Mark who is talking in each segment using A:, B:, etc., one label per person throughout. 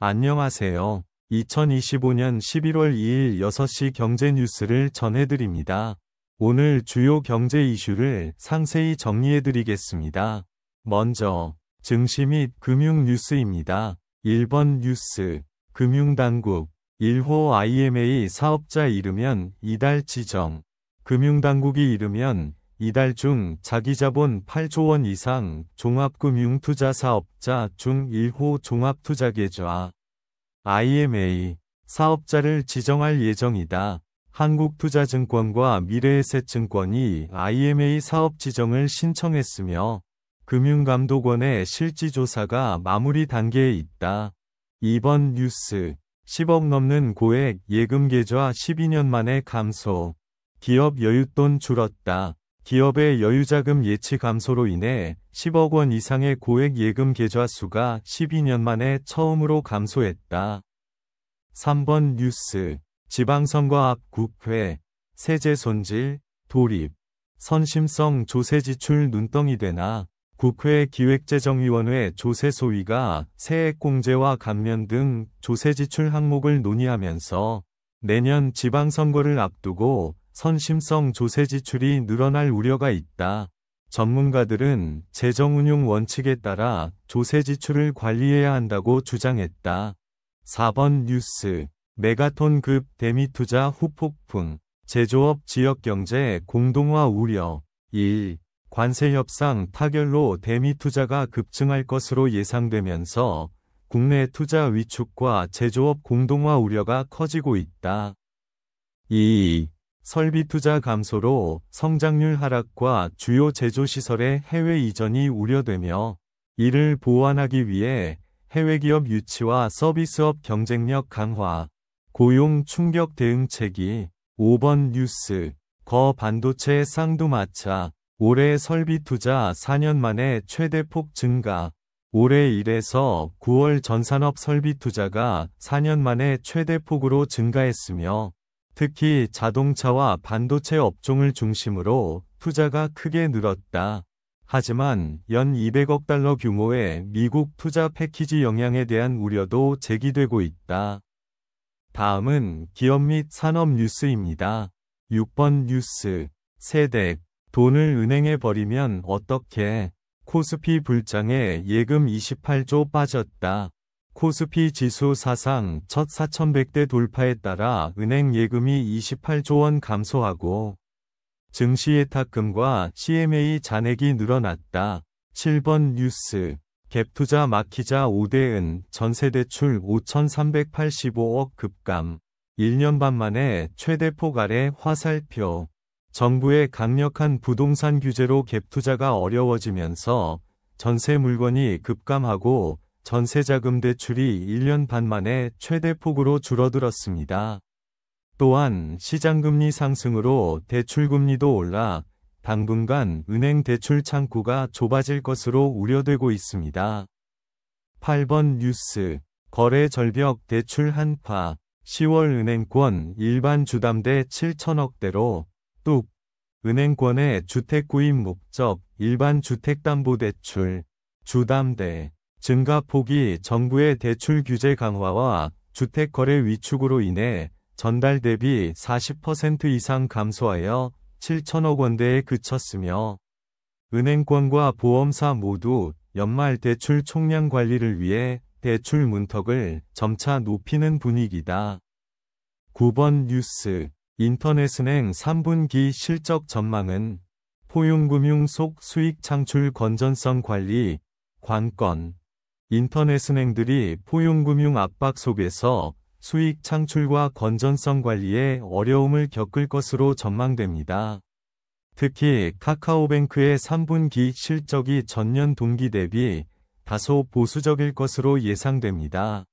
A: 안녕하세요. 2025년 11월 2일 6시 경제 뉴스를 전해드립니다. 오늘 주요 경제 이슈를 상세히 정리해드리겠습니다. 먼저 증시 및 금융 뉴스입니다. 1번 뉴스, 금융당국, 1호 IMA 사업자 이르면 이달 지정. 금융당국이 이르면 이달 중 자기자본 8조 원 이상 종합금융투자사업자 중 1호 종합투자계좌 IMA 사업자를 지정할 예정이다. 한국투자증권과 미래에셋증권이 IMA 사업 지정을 신청했으며 금융감독원의 실지조사가 마무리 단계에 있다. 2번 뉴스, 10억 넘는 고액 예금계좌 12년 만에 감소. 기업 여윳돈 줄었다. 기업의 여유자금 예치 감소로 인해 10억 원 이상의 고액 예금 계좌 수가 12년 만에 처음으로 감소했다. 3번 뉴스, 지방선거 앞 국회, 세제 손질, 돌입, 선심성 조세 지출 눈덩이 되나. 국회 기획재정위원회 조세소위가 세액공제와 감면 등 조세 지출 항목을 논의하면서 내년 지방선거를 앞두고 선심성 조세 지출이 늘어날 우려가 있다. 전문가들은 재정운용 원칙에 따라 조세 지출을 관리해야 한다고 주장했다. 4번 뉴스, 메가톤급 대미투자 후폭풍, 제조업 지역경제 공동화 우려. 1. 관세 협상 타결로 대미투자가 급증할 것으로 예상되면서 국내 투자 위축과 제조업 공동화 우려가 커지고 있다. 2. 설비투자 감소로 성장률 하락과 주요 제조시설의 해외 이전이 우려되며 이를 보완하기 위해 해외기업 유치와 서비스업 경쟁력 강화, 고용 충격 대응책이. 5번 뉴스, 거반도체 쌍두마차, 올해 설비투자 4년 만에 최대폭 증가. 올해 1에서 9월 전산업 설비투자가 4년 만에 최대폭으로 증가했으며 특히 자동차와 반도체 업종을 중심으로 투자가 크게 늘었다. 하지만 연 200억 달러 규모의 미국 투자 패키지 영향에 대한 우려도 제기되고 있다. 다음은 기업 및 산업 뉴스입니다. 6번 뉴스, 세댁, 돈을 은행에 버리면 어떻게? 코스피 불장에 예금 28조 빠졌다. 코스피 지수 사상 첫 4,100대 돌파에 따라 은행 예금이 28조 원 감소하고 증시예탁금과 CMA 잔액이 늘어났다. 7번 뉴스, 갭투자 마키자 오대은 전세대출 5,385억 급감. 1년 반 만에 최대폭 아래 화살표. 정부의 강력한 부동산 규제로 갭투자가 어려워지면서 전세 물건이 급감하고 전세자금 대출이 1년 반 만에 최대폭으로 줄어들었습니다. 또한 시장금리 상승으로 대출금리도 올라 당분간 은행 대출 창구가 좁아질 것으로 우려되고 있습니다. 8번 뉴스, 거래 절벽 대출 한파, 10월 은행권 일반 주담대 7천억대로 뚝. 은행권의 주택구입 목적 일반 주택담보대출 주담대 증가폭이 정부의 대출 규제 강화와 주택거래 위축으로 인해 전달 대비 40% 이상 감소하여 7천억 원대에 그쳤으며 은행권과 보험사 모두 연말 대출 총량 관리를 위해 대출 문턱을 점차 높이는 분위기다. 9번 뉴스, 인터넷은행 3분기 실적 전망은 포용금융 속 수익 창출 건전성 관리, 관건. 인터넷은행들이 포용금융 압박 속에서 수익 창출과 건전성 관리에 어려움을 겪을 것으로 전망됩니다. 특히 카카오뱅크의 3분기 실적이 전년 동기 대비 다소 보수적일 것으로 예상됩니다.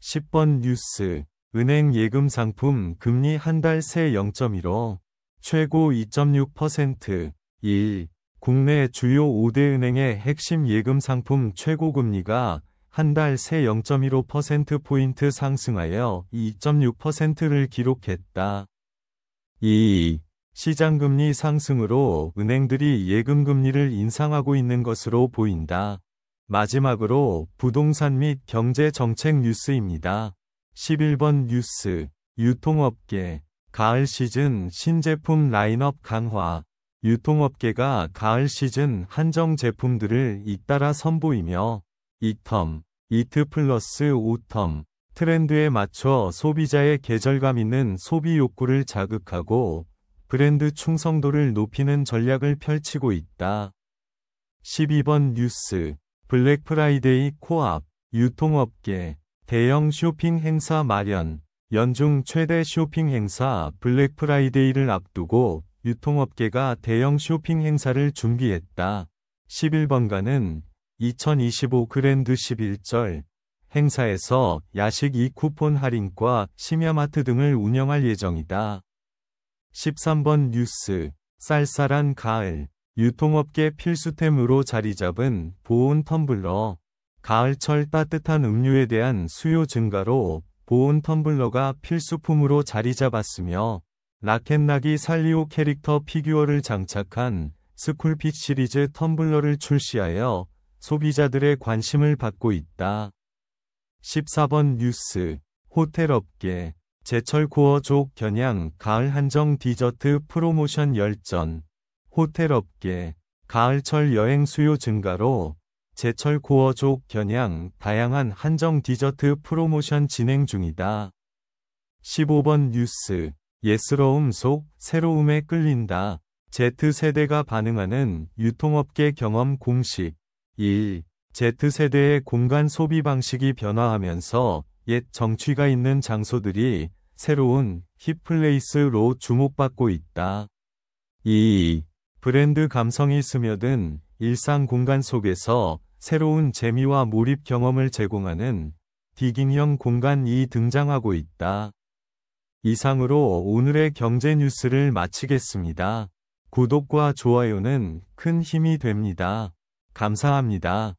A: 10번 뉴스, 은행 예금 상품 금리 한 달 새 0.15, 최고 2.6%. 1. 국내 주요 5대 은행의 핵심 예금 상품 최고금리가 한 달 새 0.15%포인트 상승하여 2.6%를 기록했다. 2. 시장금리 상승으로 은행들이 예금금리를 인상하고 있는 것으로 보인다. 마지막으로 부동산 및 경제 정책 뉴스입니다. 11번 뉴스. 유통업계. 가을 시즌 신제품 라인업 강화. 유통업계가 가을 시즌 한정 제품들을 잇따라 선보이며 이텀, 이트 플러스 오텀 트렌드에 맞춰 소비자의 계절감 있는 소비 욕구를 자극하고 브랜드 충성도를 높이는 전략을 펼치고 있다. 12번 뉴스. 블랙 프라이데이 코앞. 유통업계. 대형 쇼핑 행사 마련. 연중 최대 쇼핑 행사 블랙 프라이데이를 앞두고 유통업계가 대형 쇼핑 행사를 준비했다. 11번가는 2025 그랜드 11절 행사에서 야식 2쿠폰 할인과 심야마트 등을 운영할 예정이다. 13번 뉴스. 쌀쌀한 가을. 유통업계 필수템으로 자리잡은 보온 텀블러. 가을철 따뜻한 음료에 대한 수요 증가로 보온 텀블러가 필수품으로 자리잡았으며 락앤락이 살리오 캐릭터 피규어를 장착한 스쿨핏 시리즈 텀블러를 출시하여 소비자들의 관심을 받고 있다. 14번 뉴스. 호텔업계. 제철 코어족 겨냥 가을 한정 디저트 프로모션 열전. 호텔업계. 가을철 여행 수요 증가로 제철 코어족 겨냥 다양한 한정 디저트 프로모션 진행 중이다. 15번 뉴스. 예스러움 속 새로움에 끌린다. Z세대가 반응하는 유통업계 경험 공식. 1. Z세대의 공간 소비 방식이 변화하면서 옛 정취가 있는 장소들이 새로운 힙플레이스로 주목받고 있다. 2. 브랜드 감성이 스며든 일상 공간 속에서 새로운 재미와 몰입 경험을 제공하는 디깅형 공간이 등장하고 있다. 이상으로 오늘의 경제 뉴스를 마치겠습니다. 구독과 좋아요는 큰 힘이 됩니다. 감사합니다.